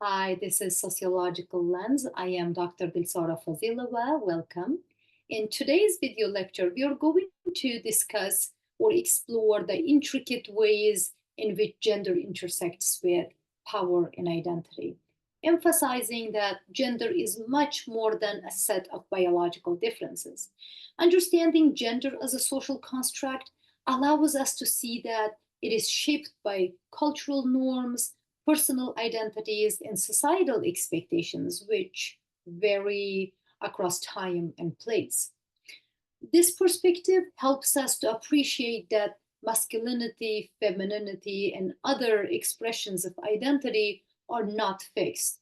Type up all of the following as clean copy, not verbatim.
Hi, this is Sociological Lens. I am Dr. Dilsora Fozilova. Welcome. In today's video lecture, we are going to discuss or explore the intricate ways in which gender intersects with power and identity, emphasizing that gender is much more than a set of biological differences. Understanding gender as a social construct allows us to see that it is shaped by cultural norms, personal identities, and societal expectations, which vary across time and place. This perspective helps us to appreciate that masculinity, femininity, and other expressions of identity are not fixed,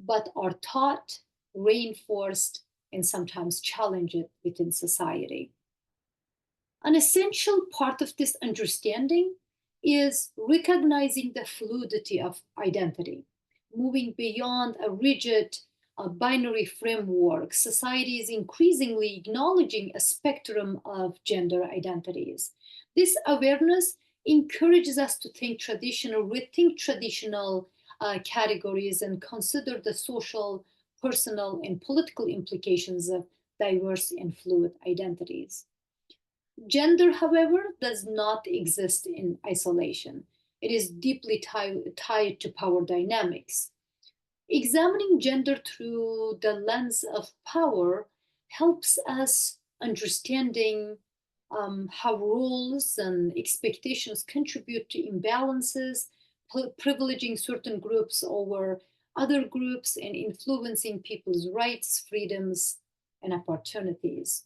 but are taught, reinforced, and sometimes challenged within society. An essential part of this understanding is recognizing the fluidity of identity, moving beyond a rigid binary framework. Society is increasingly acknowledging a spectrum of gender identities. This awareness encourages us to rethink traditional categories and consider the social, personal, and political implications of diverse and fluid identities. Gender, however, does not exist in isolation. It is deeply tied to power dynamics. Examining gender through the lens of power helps us understanding how roles and expectations contribute to imbalances, privileging certain groups over other groups, and influencing people's rights, freedoms, and opportunities.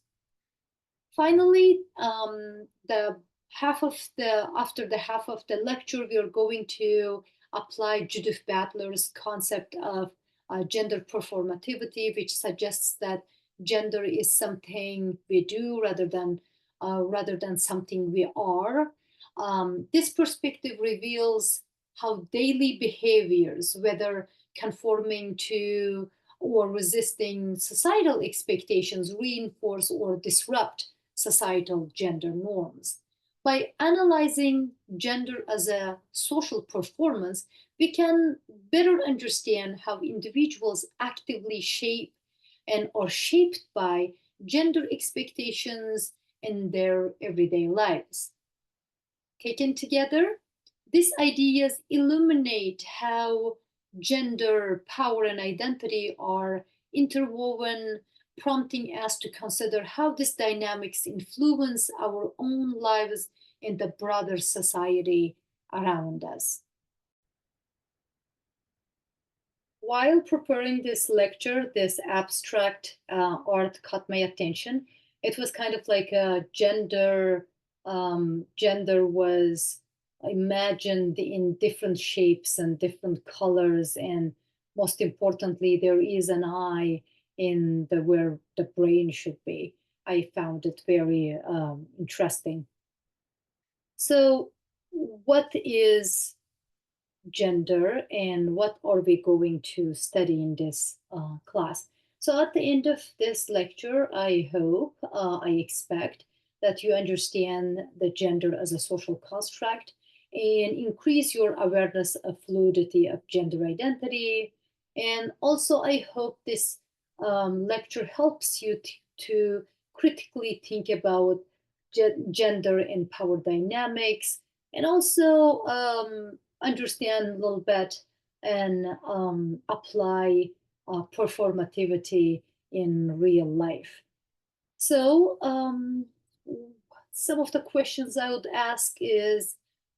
Finally, the after the half of the lecture, we are going to apply Judith Butler's concept of gender performativity, which suggests that gender is something we do rather than something we are. This perspective reveals how daily behaviors, whether conforming to or resisting societal expectations, reinforce or disrupt societal gender norms. By analyzing gender as a social performance, we can better understand how individuals actively shape and are shaped by gender expectations in their everyday lives. Taken together, these ideas illuminate how gender, power, and identity are interwoven, prompting us to consider how these dynamics influence our own lives and the broader society around us. While preparing this lecture, this abstract art caught my attention. It was kind of like a gender was imagined in different shapes and different colors, and most importantly, there is an eye in the where the brain should be. I found it very interesting. So, what is gender and what are we going to study in this class? So at the end of this lecture, I hope, I expect that you understand the gender as a social construct and increase your awareness of fluidity of gender identity. And also, I hope this lecture helps you to critically think about gender and power dynamics, and also understand a little bit and apply performativity in real life. So some of the questions I would ask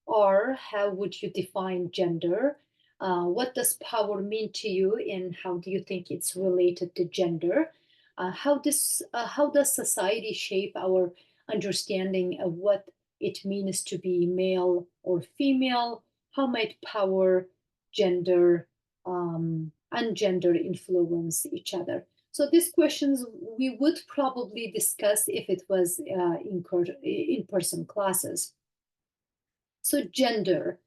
are how would you define gender? What does power mean to you, and how do you think it's related to gender? How does society shape our understanding of what it means to be male or female? How might power, gender, and gender influence each other? So these questions we would probably discuss if it was in-person classes. So gender.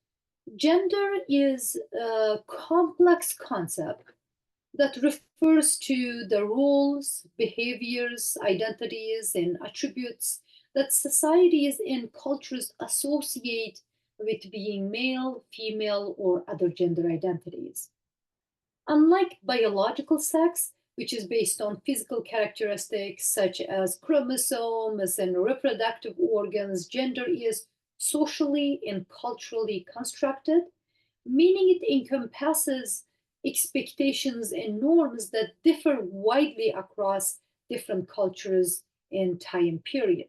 Gender is a complex concept that refers to the roles, behaviors, identities, and attributes that societies and cultures associate with being male, female, or other gender identities. Unlike biological sex, which is based on physical characteristics such as chromosomes and reproductive organs, gender is socially and culturally constructed, meaning it encompasses expectations and norms that differ widely across different cultures and time period.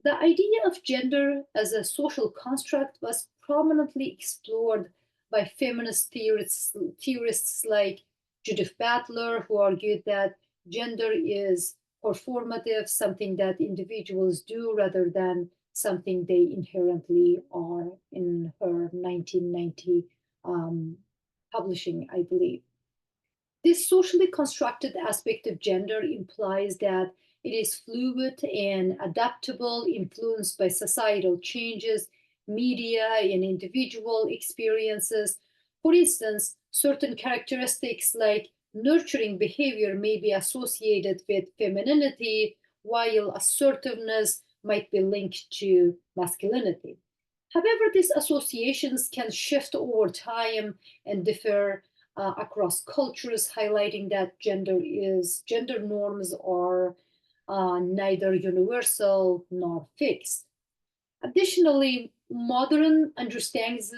The idea of gender as a social construct was prominently explored by feminist theorists like Judith Butler, who argued that gender is performative, something that individuals do rather than something they inherently are, in her 1990 um, publishing, I believe. This socially constructed aspect of gender implies that it is fluid and adaptable, influenced by societal changes, media, and individual experiences. For instance, certain characteristics like nurturing behavior may be associated with femininity, while assertiveness might be linked to masculinity. However, these associations can shift over time and differ across cultures, highlighting that gender norms are neither universal nor fixed. Additionally, modern understandings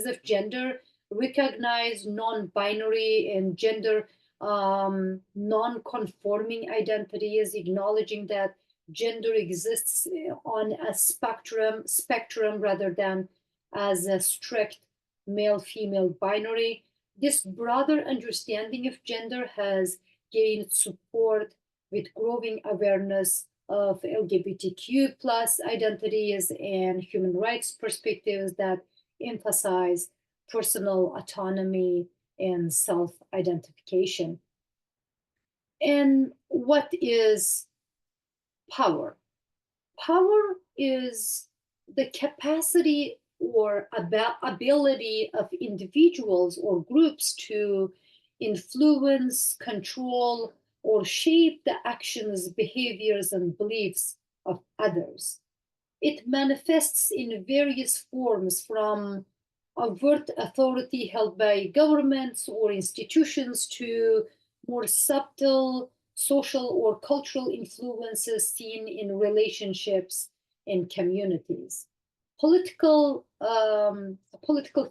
of gender recognize non-binary and gender non-conforming identities, acknowledging that gender exists on a spectrum rather than as a strict male-female binary. This broader understanding of gender has gained support with growing awareness of LGBTQ plus identities and human rights perspectives that emphasize personal autonomy and self-identification. And what is power? Power is the capacity or ability of individuals or groups to influence, control, or shape the actions, behaviors, and beliefs of others. It manifests in various forms, from overt authority held by governments or institutions to more subtle social or cultural influences seen in relationships and communities. Political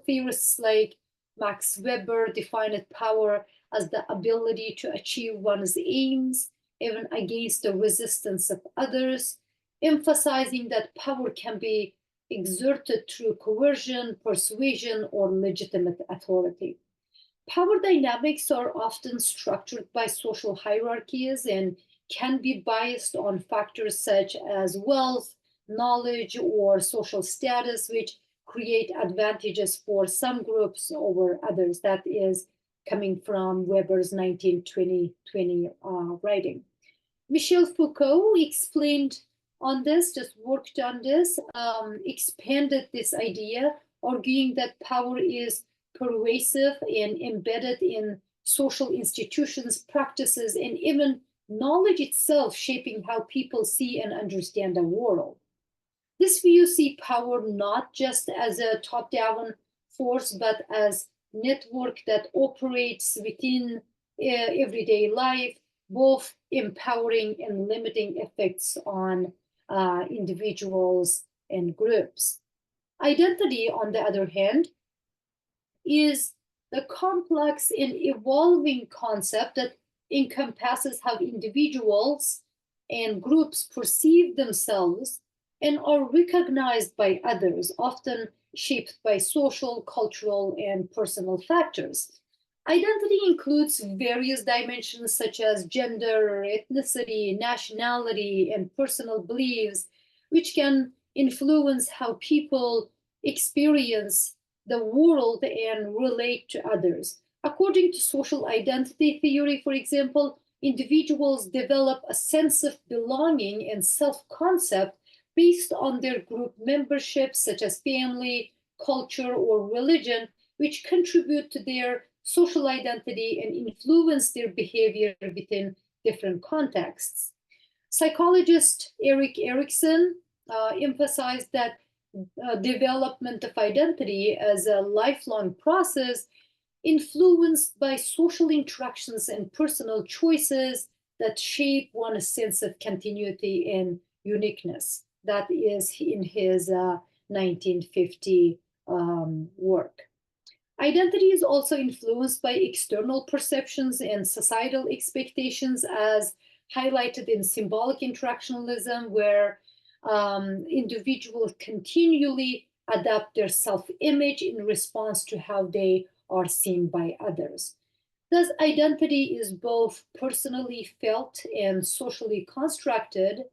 theorists like Max Weber defined power as the ability to achieve one's aims, even against the resistance of others, emphasizing that power can be exerted through coercion, persuasion, or legitimate authority. Power dynamics are often structured by social hierarchies and can be biased on factors such as wealth, knowledge, or social status, which create advantages for some groups over others. That is coming from Weber's 1920 writing. Michel Foucault explained on this, just worked on this, expanded this idea, arguing that power is pervasive and embedded in social institutions, practices, and even knowledge itself, shaping how people see and understand the world. This view sees power not just as a top-down force, but as network that operates within everyday life, both empowering and limiting effects on individuals and groups. Identity, on the other hand, is the complex and evolving concept that encompasses how individuals and groups perceive themselves and are recognized by others, often shaped by social, cultural, and personal factors. Identity includes various dimensions such as gender, ethnicity, nationality, and personal beliefs, which can influence how people experience the world and relate to others. According to social identity theory, for example, individuals develop a sense of belonging and self-concept based on their group membership, such as family, culture, or religion, which contribute to their social identity and influence their behavior within different contexts. Psychologist Erik Erikson emphasized that development of identity as a lifelong process, influenced by social interactions and personal choices that shape one's sense of continuity and uniqueness. That is in his 1950 work. Identity is also influenced by external perceptions and societal expectations, as highlighted in symbolic interactionalism, where individuals continually adapt their self image in response to how they are seen by others. Thus, identity is both personally felt and socially constructed,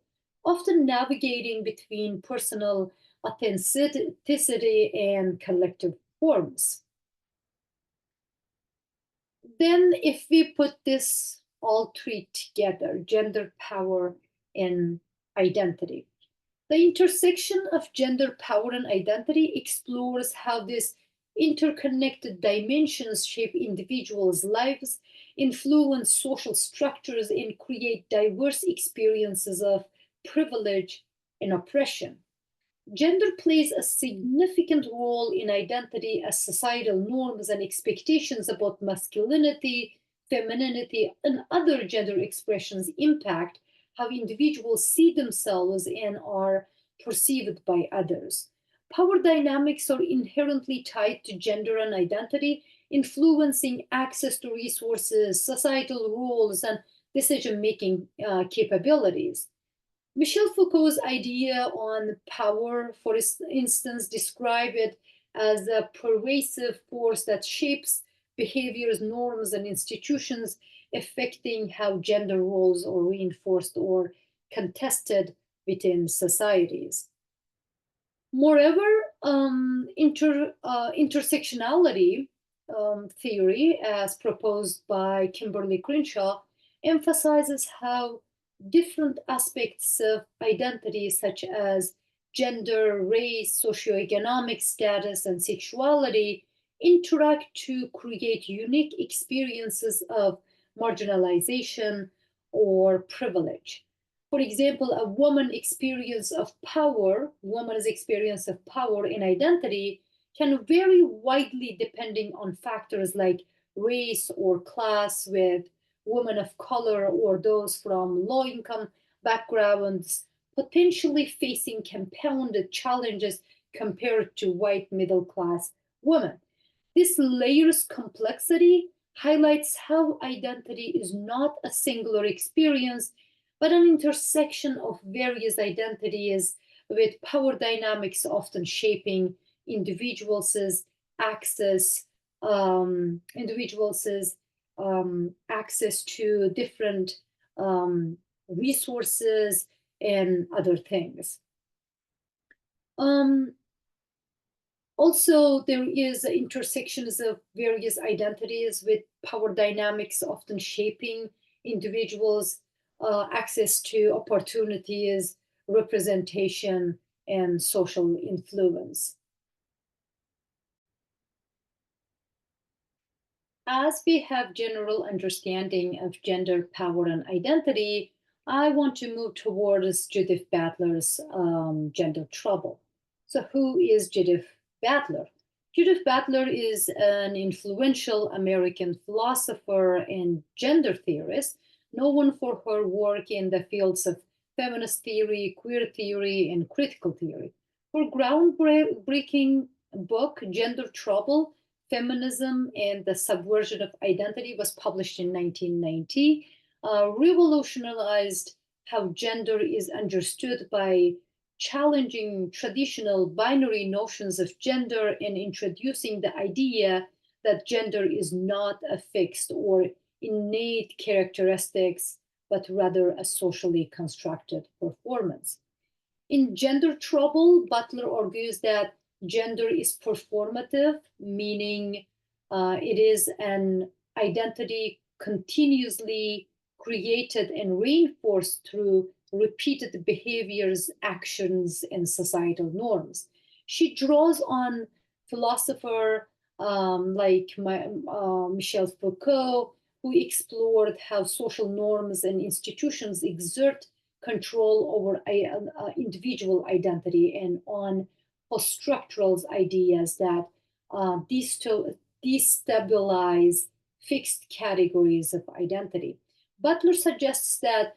often navigating between personal authenticity and collective forms. Then, if we put this all three together, gender, power, and identity, the intersection of gender, power, and identity explores how these interconnected dimensions shape individuals' lives, influence social structures, and create diverse experiences of privilege and oppression. Gender plays a significant role in identity as societal norms and expectations about masculinity, femininity, and other gender expressions impact how individuals see themselves and are perceived by others. Power dynamics are inherently tied to gender and identity, influencing access to resources, societal roles, and decision making capabilities. Michel Foucault's idea on power, for instance, describe it as a pervasive force that shapes behaviors, norms, and institutions, affecting how gender roles are reinforced or contested within societies. Moreover, intersectionality theory, as proposed by Kimberly Crenshaw, emphasizes how different aspects of identity, such as gender, race, socioeconomic status, and sexuality, interact to create unique experiences of marginalization or privilege. For example, woman's experience of power in identity can vary widely depending on factors like race or class, with women of color or those from low income backgrounds potentially facing compounded challenges compared to white middle class women. This layer's complexity highlights how identity is not a singular experience, but an intersection of various identities, with power dynamics often shaping individuals' access, individuals' access to different resources and other things. Also, there is intersections of various identities, with power dynamics often shaping individuals' access to opportunities, representation, and social influence. As we have general understanding of gender, power, and identity, I want to move towards Judith Butler's gender trouble. So, who is Judith Butler? Judith Butler is an influential American philosopher and gender theorist, known for her work in the fields of feminist theory, queer theory, and critical theory. Her groundbreaking book, Gender Trouble: Feminism and the Subversion of Identity, was published in 1990, revolutionized how gender is understood by challenging traditional binary notions of gender and introducing the idea that gender is not a fixed or innate characteristics, but rather a socially constructed performance. In Gender Trouble, Butler argues that gender is performative, meaning it is an identity continuously created and reinforced through repeated behaviors, actions, and societal norms. She draws on philosopher like Michel Foucault, who explored how social norms and institutions exert control over individual identity, and on post-structural ideas that destabilize fixed categories of identity. Butler suggests that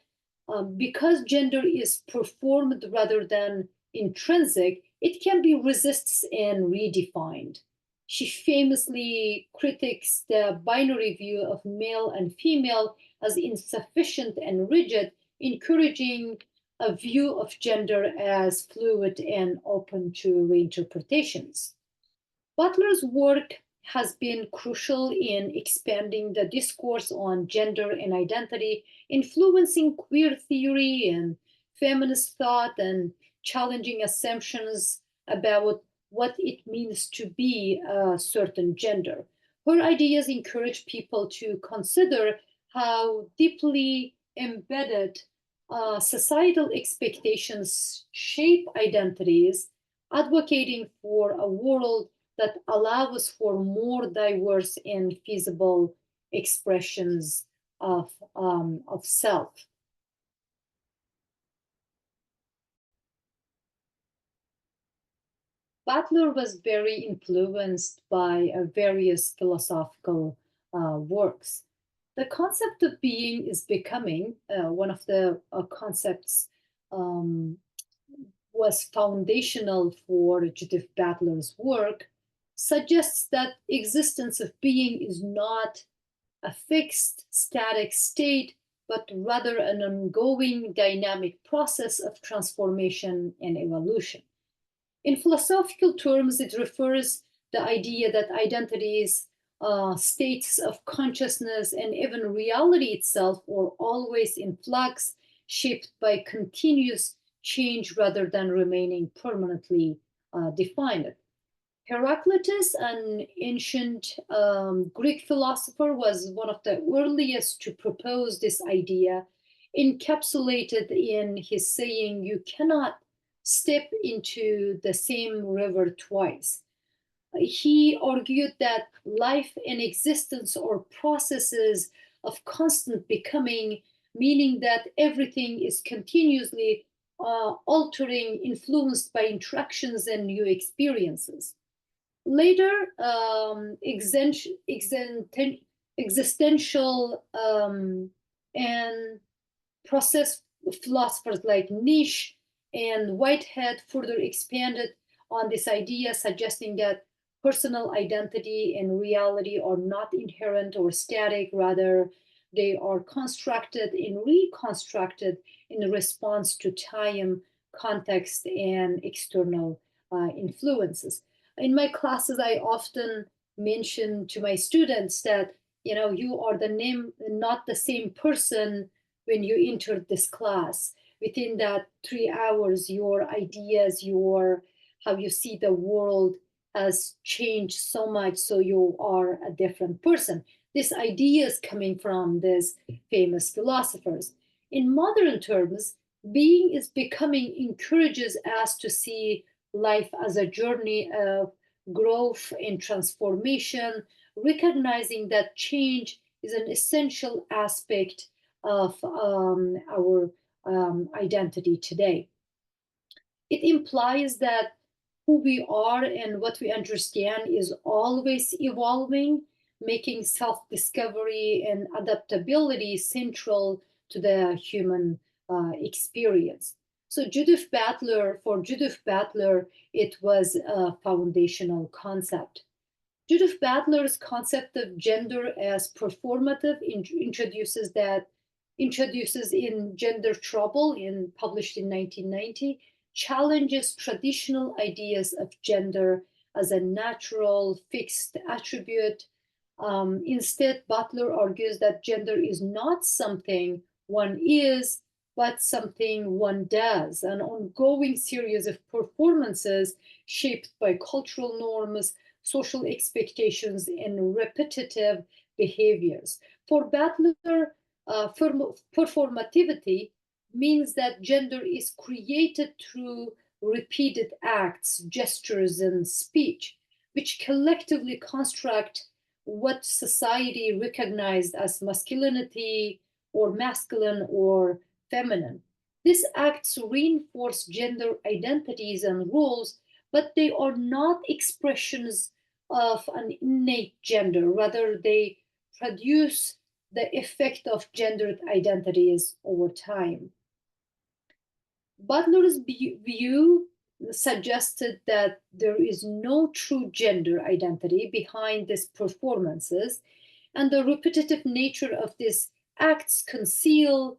because gender is performed rather than intrinsic, it can be resisted and redefined. She famously critiques the binary view of male and female as insufficient and rigid, encouraging a view of gender as fluid and open to reinterpretations. Butler's work has been crucial in expanding the discourse on gender and identity, influencing queer theory and feminist thought, and challenging assumptions about what it means to be a certain gender. Her ideas encourage people to consider how deeply embedded societal expectations shape identities, advocating for a world that allows for more diverse and feasible expressions of self. Butler was very influenced by various philosophical works. The concept of being is becoming one of the concepts um, was foundational for Judith Butler's work, suggests that existence of being is not a fixed, static state, but rather an ongoing dynamic process of transformation and evolution. In philosophical terms, it refers the idea that identities, states of consciousness, and even reality itself are always in flux, shaped by continuous change rather than remaining permanently defined. Heraclitus, an ancient Greek philosopher, was one of the earliest to propose this idea, encapsulated in his saying, "You cannot step into the same river twice." He argued that life and existence are processes of constant becoming, meaning that everything is continuously altering, influenced by interactions and new experiences. Later, existential and process philosophers like Nietzsche and Whitehead further expanded on this idea, suggesting that personal identity and reality are not inherent or static, rather, they are constructed and reconstructed in response to time, context, and external influences. In my classes, I often mention to my students that you are the name, not the same person when you entered this class. Within that 3 hours, your ideas, your how you see the world has changed so much, so you are a different person. This idea is coming from these famous philosophers. In modern terms, being is becoming encourages us to see life as a journey of growth and transformation, recognizing that change is an essential aspect of our identity today. It implies that who we are and what we understand is always evolving, making self discovery and adaptability central to the human experience. So, for Judith Butler, it was a foundational concept. Judith Butler's concept of gender as performative introduces in Gender Trouble, published in 1990, challenges traditional ideas of gender as a natural fixed attribute. Instead, Butler argues that gender is not something one is, but something one does, an ongoing series of performances shaped by cultural norms, social expectations, and repetitive behaviors. For Butler, performativity means that gender is created through repeated acts, gestures, and speech, which collectively construct what society recognized as masculinity or masculine or feminine. These acts reinforce gender identities and roles, but they are not expressions of an innate gender, rather they produce the effect of gendered identities over time. Butler's view suggested that there is no true gender identity behind these performances, and the repetitive nature of these acts conceal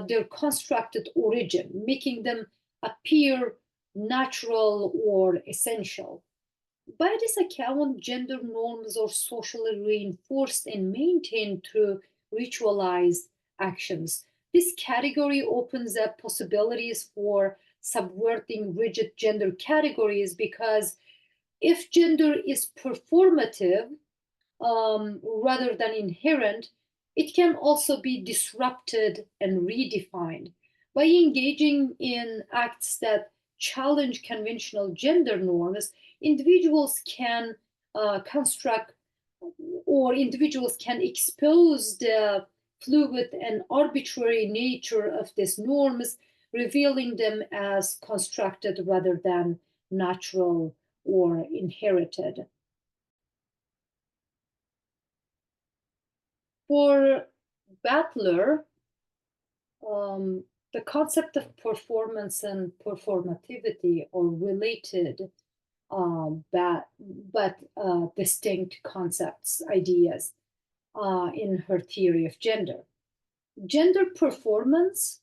their constructed origin, making them appear natural or essential. By this account, gender norms are socially reinforced and maintained through ritualized actions. This category opens up possibilities for subverting rigid gender categories because if gender is performative rather than inherent, it can also be disrupted and redefined. By engaging in acts that challenge conventional gender norms, individuals can construct or individuals can expose the fluid and arbitrary nature of these norms, revealing them as constructed rather than natural or inherited. For Butler, the concept of performance and performativity are related, but distinct concepts, ideas in her theory of gender. Gender performance,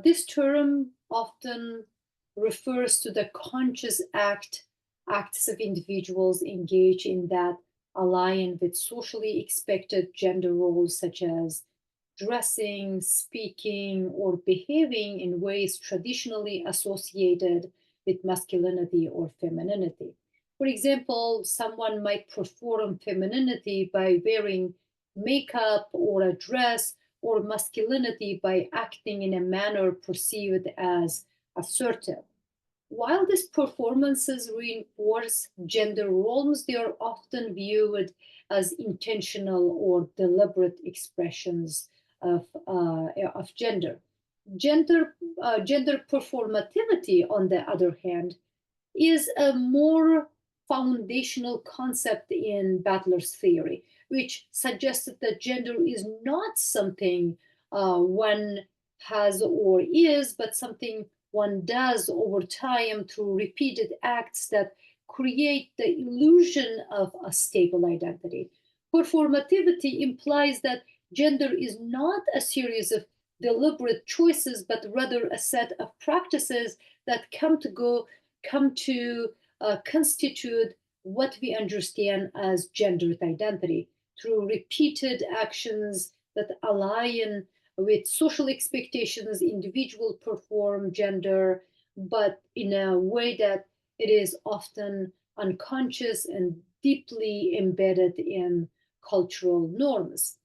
this term often refers to the conscious acts of individuals engaged in that align with socially expected gender roles such as dressing, speaking, or behaving in ways traditionally associated with masculinity or femininity. For example, someone might perform femininity by wearing makeup or a dress, or masculinity by acting in a manner perceived as assertive. While these performances reinforce gender roles, they are often viewed as intentional or deliberate expressions of gender. Gender performativity, on the other hand, is a more foundational concept in Butler's theory, which suggested that gender is not something one has or is, but something one does over time through repeated acts that create the illusion of a stable identity. Performativity implies that gender is not a series of deliberate choices, but rather a set of practices that come to constitute what we understand as gendered identity through repeated actions that align with social expectations. Individual perform gender, but in a way that it is often unconscious and deeply embedded in cultural norms.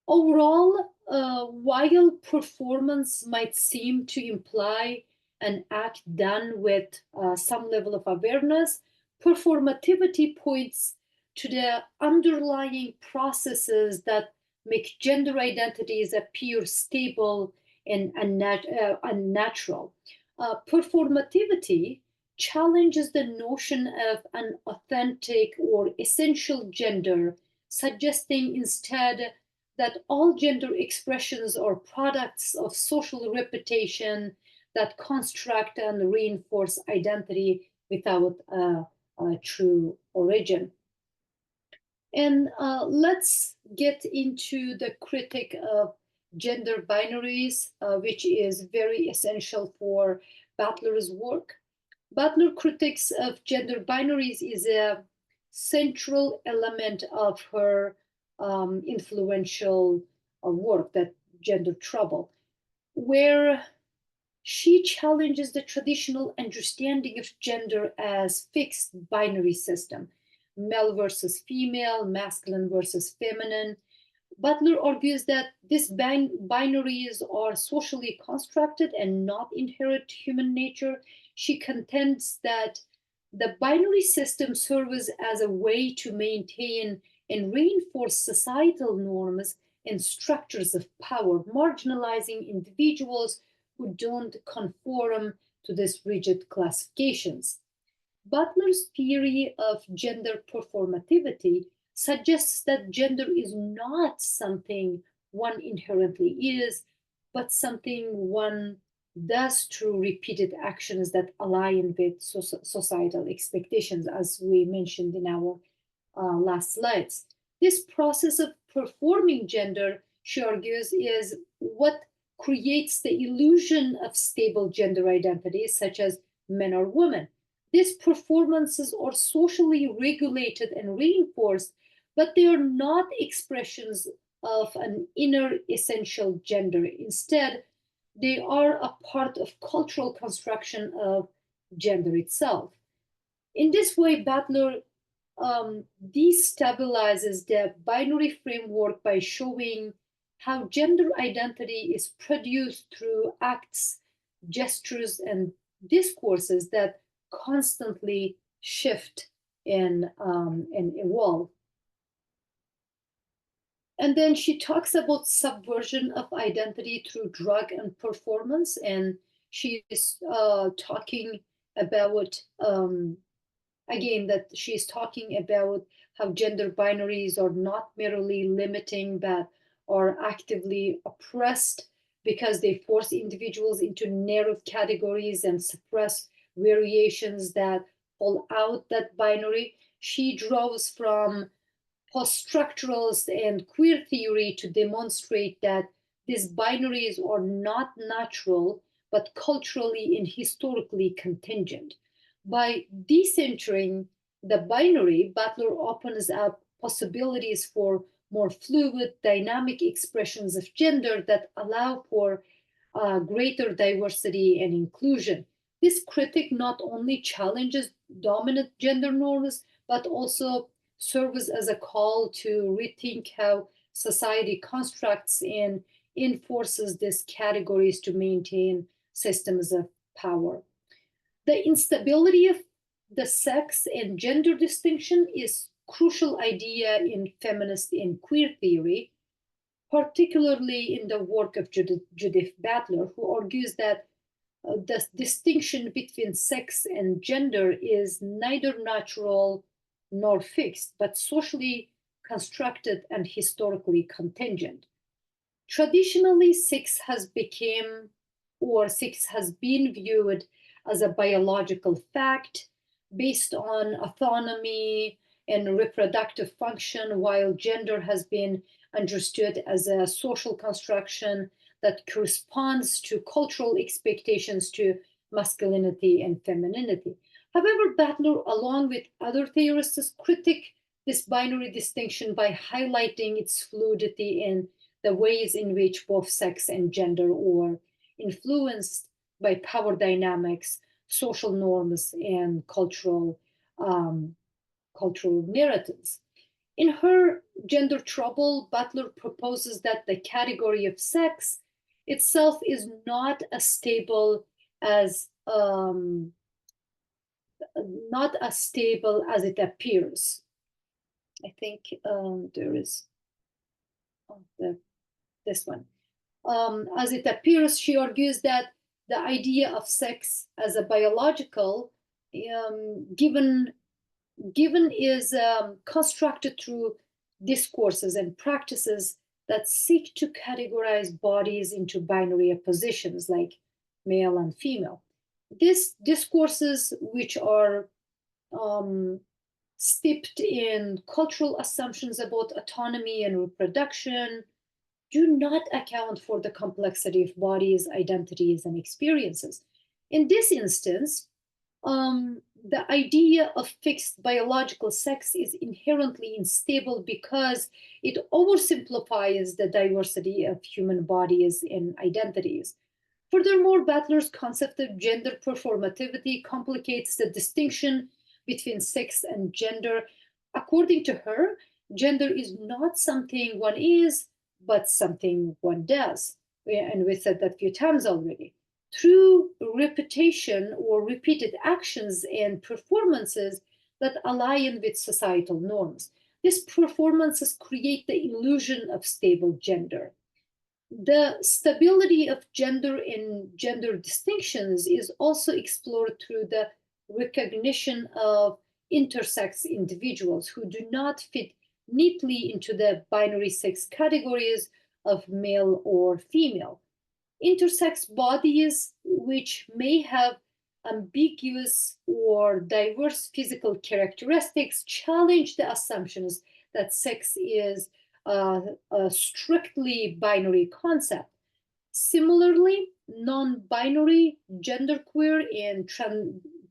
Overall, while performance might seem to imply an act done with some level of awareness, performativity points to the underlying processes that make gender identities appear stable and unnatural. Performativity challenges the notion of an authentic or essential gender, suggesting instead that all gender expressions are products of social reputation that construct and reinforce identity without a true origin. And let's get into the critique of gender binaries, which is very essential for Butler's work. Butler critiques of gender binaries is a central element of her influential work, that Gender Trouble, where she challenges the traditional understanding of gender as fixed binary system, male versus female, masculine versus feminine. Butler argues that these binaries are socially constructed and not inherent to human nature. She contends that the binary system serves as a way to maintain and reinforce societal norms and structures of power, marginalizing individuals who don't conform to these rigid classifications. Butler's theory of gender performativity suggests that gender is not something one inherently is, but something one does through repeated actions that align with societal expectations, as we mentioned in our last slides. This process of performing gender, she argues, is what creates the illusion of stable gender identities, such as men or women. These performances are socially regulated and reinforced, but they are not expressions of an inner essential gender. Instead, they are a part of cultural construction of gender itself. In this way, Butler destabilizes the binary framework by showing how gender identity is produced through acts, gestures, and discourses that constantly shift and evolve. And then she talks about subversion of identity through drug and performance, and she is talking about again, that she's talking about how gender binaries are not merely limiting, but are actively oppressed because they force individuals into narrow categories and suppress variations that fall out that binary. She draws from post-structuralist and queer theory to demonstrate that these binaries are not natural, but culturally and historically contingent. By decentering the binary, Butler opens up possibilities for more fluid, dynamic expressions of gender that allow for greater diversity and inclusion. This critique not only challenges dominant gender norms, but also serves as a call to rethink how society constructs and enforces these categories to maintain systems of power. The instability of the sex and gender distinction is crucial idea in feminist and queer theory, particularly in the work of Judith Butler, who argues that the distinction between sex and gender is neither natural nor fixed, but socially constructed and historically contingent. Traditionally, sex has been viewed as a biological fact based on autonomy and reproductive function, while gender has been understood as a social construction that corresponds to cultural expectations to masculinity and femininity. However, Butler, along with other theorists, critique this binary distinction by highlighting its fluidity and the ways in which both sex and gender are influenced by power dynamics, social norms, and cultural narratives. In her Gender Trouble, Butler proposes that the category of sex itself is not as stable as it appears. I think there is this one. As it appears, she argues that the idea of sex as a biological given is constructed through discourses and practices that seek to categorize bodies into binary positions like male and female. These discourses, which are steeped in cultural assumptions about autonomy and reproduction, do not account for the complexity of bodies, identities, and experiences. In this instance, the idea of fixed biological sex is inherently unstable because it oversimplifies the diversity of human bodies and identities. Furthermore, Butler's concept of gender performativity complicates the distinction between sex and gender. According to her, gender is not something one is, but something one does. And we said that a few times already. Through repetition or repeated actions and performances that align with societal norms. These performances create the illusion of stable gender. The stability of gender and gender distinctions is also explored through the recognition of intersex individuals who do not fit neatly into the binary sex categories of male or female. Intersex bodies, which may have ambiguous or diverse physical characteristics, challenge the assumptions that sex is a strictly binary concept. Similarly, non-binary, genderqueer, and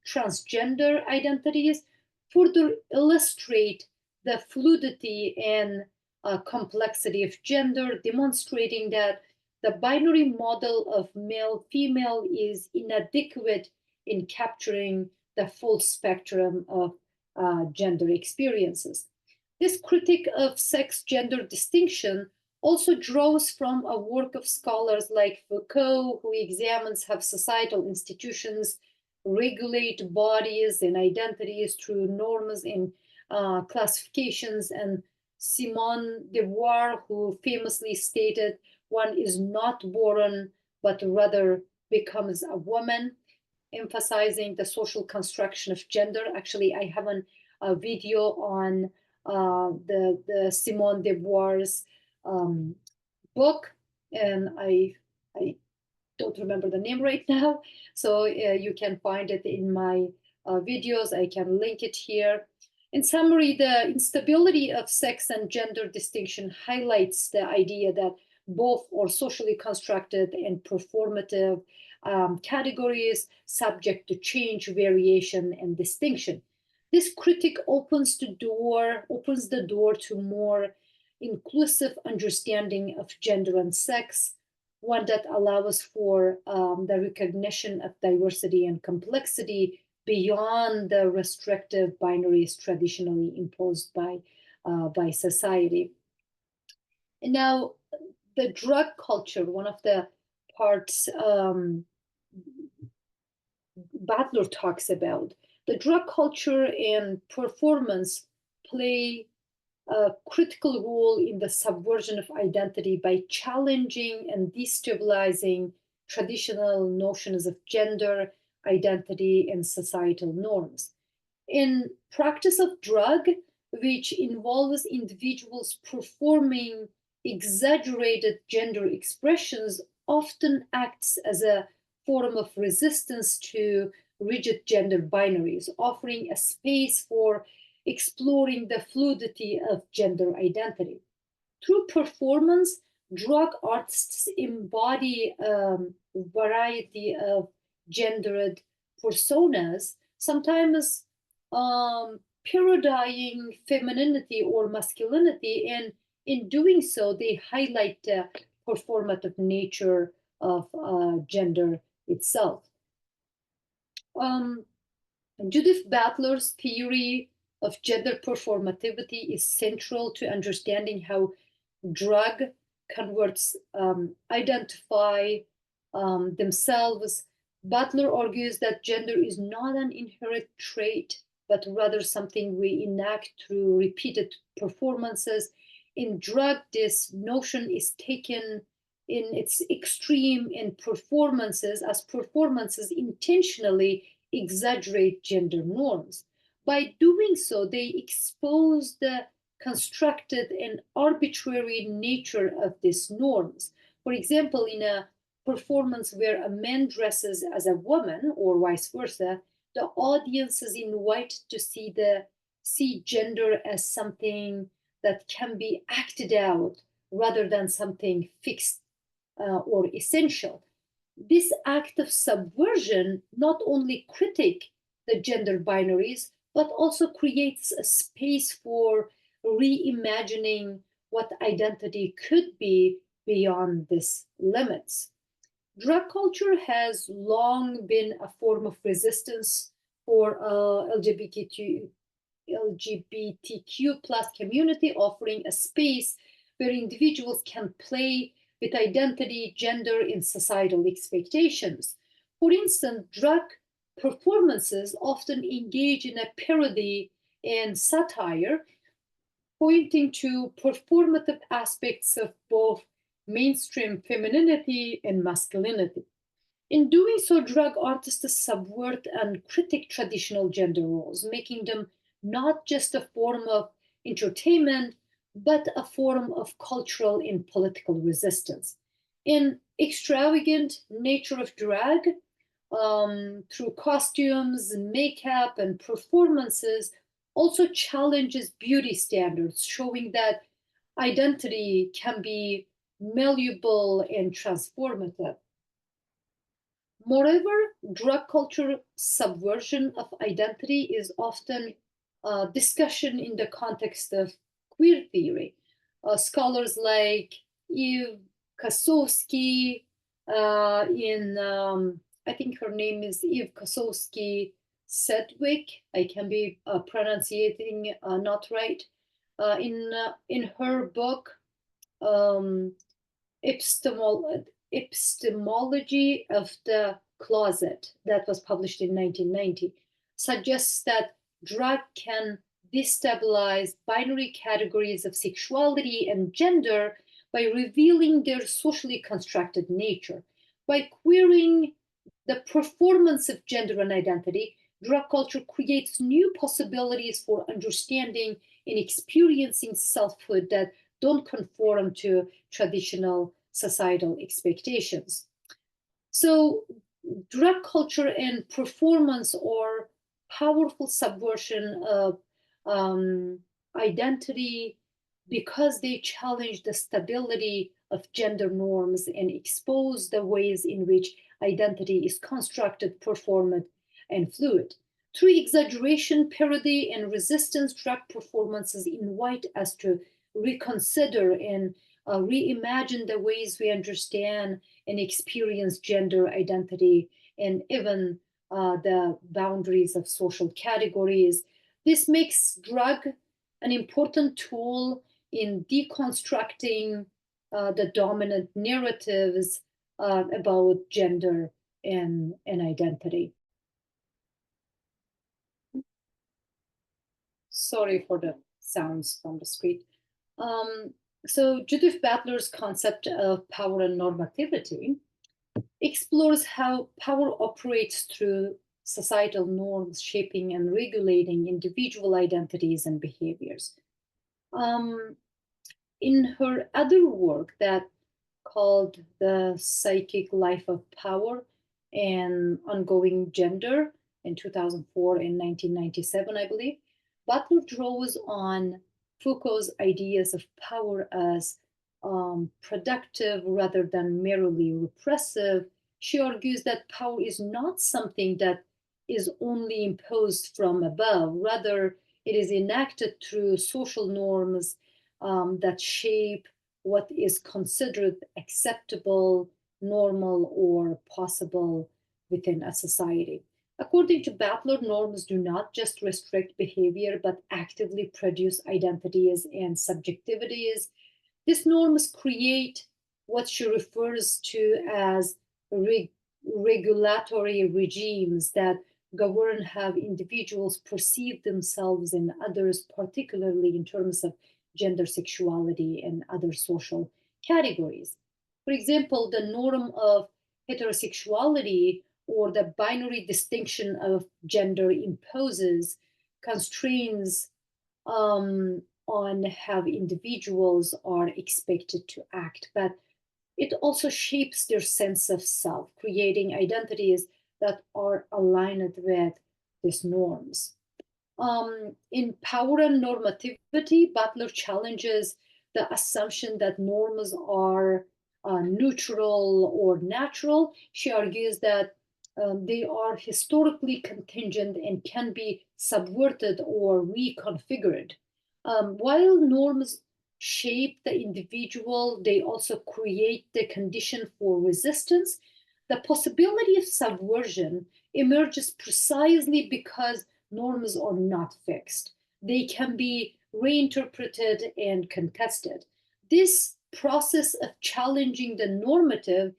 transgender identities further illustrate the fluidity and complexity of gender, demonstrating that the binary model of male-female is inadequate in capturing the full spectrum of gender experiences. This critique of sex-gender distinction also draws from a work of scholars like Foucault, who examines how societal institutions regulate bodies and identities through norms and classifications, and Simone de Beauvoir, who famously stated, "One is not born, but rather becomes a woman," emphasizing the social construction of gender. Actually, I have a video on the Simone de Beauvoir's book, and I don't remember the name right now, so you can find it in my videos. I can link it here. In summary, the instability of sex and gender distinction highlights the idea that both are socially constructed and performative categories subject to change, variation, and distinction. This critique opens the door to more inclusive understanding of gender and sex, one that allows for the recognition of diversity and complexity beyond the restrictive binaries traditionally imposed by society. And now, the drug culture, one of the parts Butler talks about, the drug culture and performance play a critical role in the subversion of identity by challenging and destabilizing traditional notions of gender, identity, and societal norms. In practice of drug, which involves individuals performing exaggerated gender expressions, often acts as a form of resistance to rigid gender binaries, offering a space for exploring the fluidity of gender identity. Through performance, drug artists embody a variety of gendered personas, sometimes parodying femininity or masculinity, and in doing so, they highlight the performative nature of gender itself. Judith Butler's theory of gender performativity is central to understanding how drug converts identify themselves. Butler argues that gender is not an inherent trait, but rather something we enact through repeated performances. In drug, this notion is taken in its extreme in performances, as performances intentionally exaggerate gender norms. By doing so, they expose the constructed and arbitrary nature of these norms. For example, in a performance where a man dresses as a woman or vice versa, the audience is invited to see gender as something that can be acted out rather than something fixed or essential. This act of subversion not only critique the gender binaries, but also creates a space for reimagining what identity could be beyond these limits. Drug culture has long been a form of resistance for LGBTQ plus community, offering a space where individuals can play with identity, gender, and societal expectations. For instance, drag performances often engage in a parody and satire, pointing to performative aspects of both mainstream femininity and masculinity. In doing so, drug artists subvert and critique traditional gender roles, making them not just a form of entertainment, but a form of cultural and political resistance. In extravagant nature of drag, through costumes, makeup, and performances, also challenges beauty standards, showing that identity can be malleable and transformative. Moreover, drug culture subversion of identity is often a discussion in the context of queer theory. Scholars like Eve Kosowski, I think her name is Eve Kosowski Sedgwick. I can be pronouncing not right. In her book, um, Epistemology of the Closet, that was published in 1990, suggests that drug can destabilize binary categories of sexuality and gender by revealing their socially constructed nature. By queering the performance of gender and identity, drug culture creates new possibilities for understanding and experiencing selfhood that don't conform to traditional societal expectations. So, drug culture and performance are powerful subversion of identity because they challenge the stability of gender norms and expose the ways in which identity is constructed, performed, and fluid. Through exaggeration, parody, and resistance, drag performances invite us to reconsider and reimagine the ways we understand and experience gender identity and even the boundaries of social categories. This makes drag an important tool in deconstructing the dominant narratives about gender and identity. Sorry for the sounds from the screen. So Judith Butler's concept of power and normativity explores how power operates through societal norms, shaping and regulating individual identities and behaviors. In her other work that called The Psychic Life of Power and Ongoing Gender in 2004 and 1997, I believe, Butler draws on Foucault's ideas of power as productive rather than merely repressive. She argues that power is not something that is only imposed from above, rather, it is enacted through social norms that shape what is considered acceptable, normal, or possible within a society. According to Butler, norms do not just restrict behavior, but actively produce identities and subjectivities. These norms create what she refers to as regulatory regimes that govern how individuals perceive themselves and others, particularly in terms of gender, sexuality, and other social categories. For example, the norm of heterosexuality or the binary distinction of gender imposes constraints on how individuals are expected to act, but it also shapes their sense of self, creating identities that are aligned with these norms. In Power and Normativity, Butler challenges the assumption that norms are neutral or natural. She argues that they are historically contingent and can be subverted or reconfigured. While norms shape the individual, they also create the condition for resistance. The possibility of subversion emerges precisely because norms are not fixed. They can be reinterpreted and contested. This process of challenging the normative,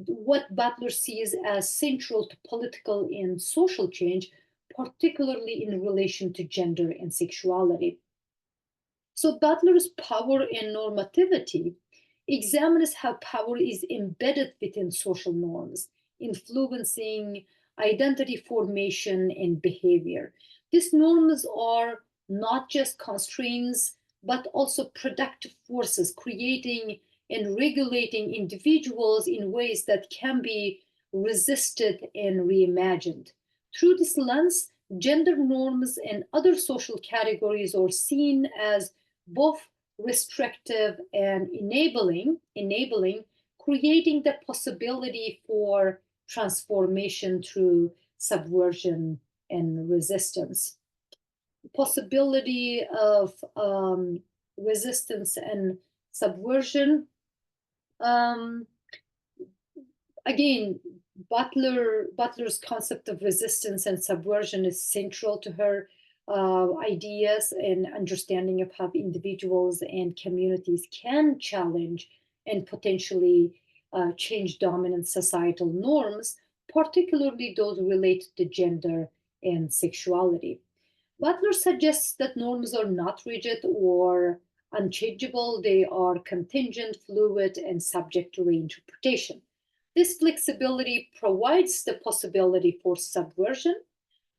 what Butler sees as central to political and social change, particularly in relation to gender and sexuality. So Butler's Power and Normativity examines how power is embedded within social norms, influencing identity formation and behavior. These norms are not just constraints, but also productive forces, creating and regulating individuals in ways that can be resisted and reimagined. Through this lens, gender norms and other social categories are seen as both restrictive and enabling, creating the possibility for transformation through subversion and resistance. Possibility of resistance and subversion. Um, Again, Butler's concept of resistance and subversion is central to her ideas and understanding of how individuals and communities can challenge and potentially change dominant societal norms, particularly those related to gender and sexuality. Butler suggests that norms are not rigid or unchangeable, they are contingent, fluid, and subject to reinterpretation. This flexibility provides the possibility for subversion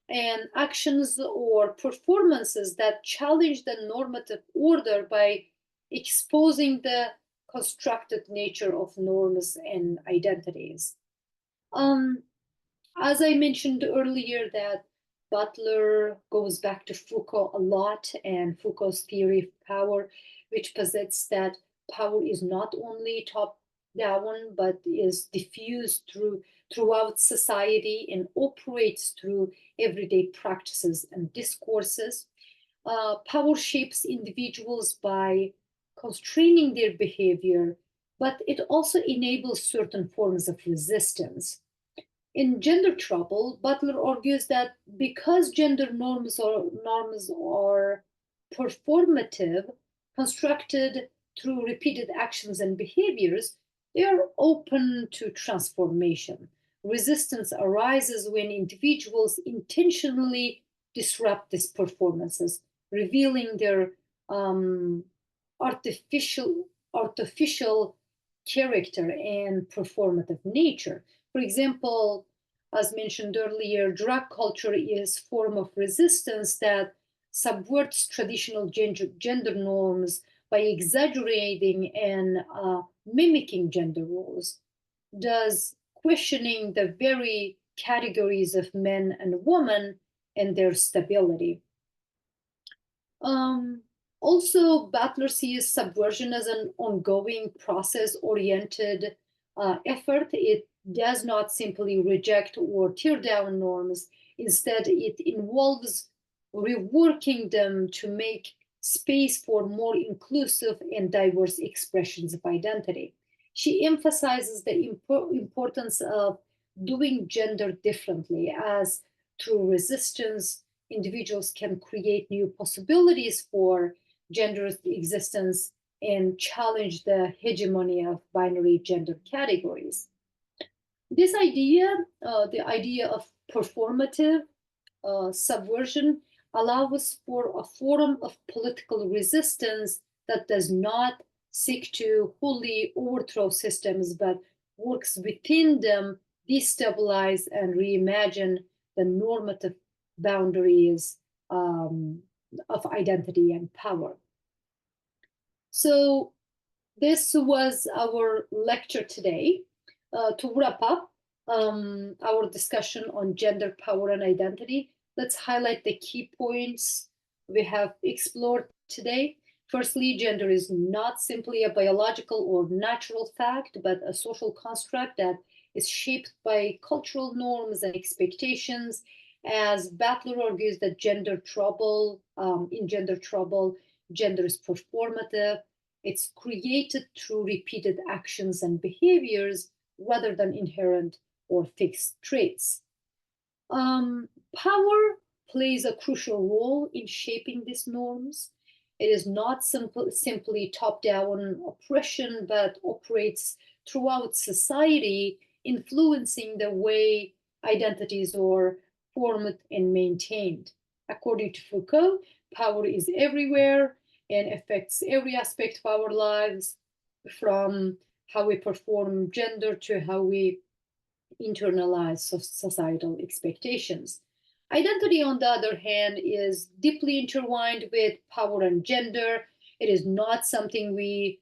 and actions or performances that challenge the normative order by exposing the constructed nature of norms and identities. Um, as I mentioned earlier, that Butler goes back to Foucault a lot and Foucault's theory of power, which posits that power is not only top down, but is diffused throughout society and operates through everyday practices and discourses. Power shapes individuals by constraining their behavior, but it also enables certain forms of resistance. In Gender Trouble, Butler argues that because gender norms are performative, constructed through repeated actions and behaviors, they are open to transformation. Resistance arises when individuals intentionally disrupt these performances, revealing their um, artificial character and performative nature. For example, as mentioned earlier, drug culture is a form of resistance that subverts traditional gender norms by exaggerating and mimicking gender roles, thus questioning the very categories of men and women and their stability. Um, Also, Butler sees subversion as an ongoing process oriented effort. It does not simply reject or tear down norms. Instead, it involves reworking them to make space for more inclusive and diverse expressions of identity. She emphasizes the importance of doing gender differently, as through resistance, individuals can create new possibilities for gender existence and challenge the hegemony of binary gender categories. This idea, the idea of performative subversion, allows for a form of political resistance that does not seek to wholly overthrow systems but works within them, destabilize and reimagine the normative boundaries of identity and power. So this was our lecture today. To wrap up our discussion on gender, power, and identity, let's highlight the key points we have explored today. Firstly, gender is not simply a biological or natural fact, but a social construct that is shaped by cultural norms and expectations. As Butler argues that in Gender Trouble, gender is performative. It's created through repeated actions and behaviors rather than inherent or fixed traits. Power plays a crucial role in shaping these norms. It is not simply top-down oppression, but operates throughout society, influencing the way identities are formed and maintained. According to Foucault, power is everywhere and affects every aspect of our lives, from how we perform gender to how we internalized societal expectations. Identity, on the other hand, is deeply intertwined with power and gender. It is not something we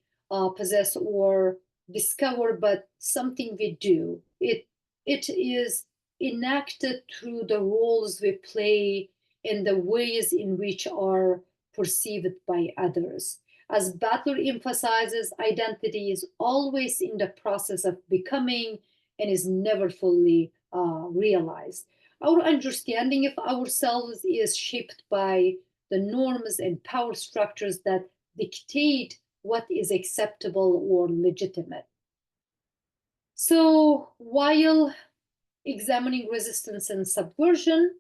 possess or discover, but something we do. It is enacted through the roles we play and the ways in which are perceived by others. As Butler emphasizes, identity is always in the process of becoming and is never fully realized. Our understanding of ourselves is shaped by the norms and power structures that dictate what is acceptable or legitimate. So, while examining resistance and subversion,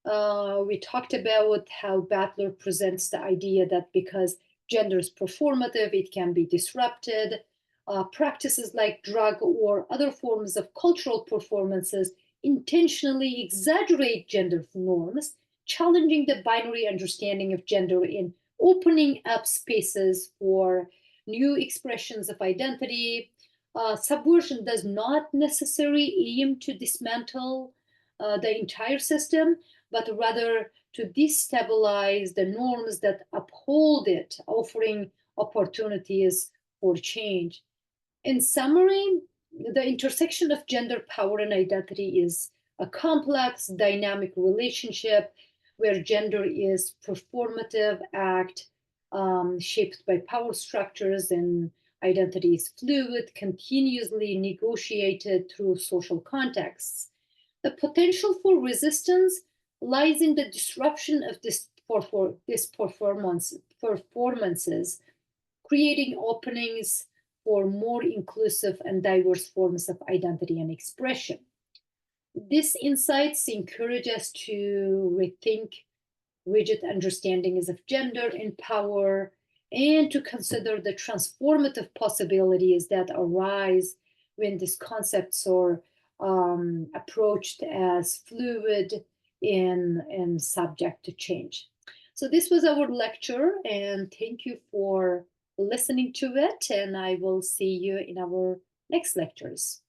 we talked about how Butler presents the idea that because gender is performative, it can be disrupted. Practices like drug or other forms of cultural performances intentionally exaggerate gender norms, challenging the binary understanding of gender and opening up spaces for new expressions of identity. Subversion does not necessarily aim to dismantle the entire system, but rather to destabilize the norms that uphold it, offering opportunities for change. In summary, the intersection of gender, power, and identity is a complex, dynamic relationship where gender is performative act shaped by power structures and identity is fluid, continuously negotiated through social contexts. The potential for resistance lies in the disruption of this performances, creating openings for more inclusive and diverse forms of identity and expression. These insights encourage us to rethink rigid understandings of gender and power and to consider the transformative possibilities that arise when these concepts are approached as fluid and subject to change. So this was our lecture, and thank you for listening to it, and I will see you in our next lectures.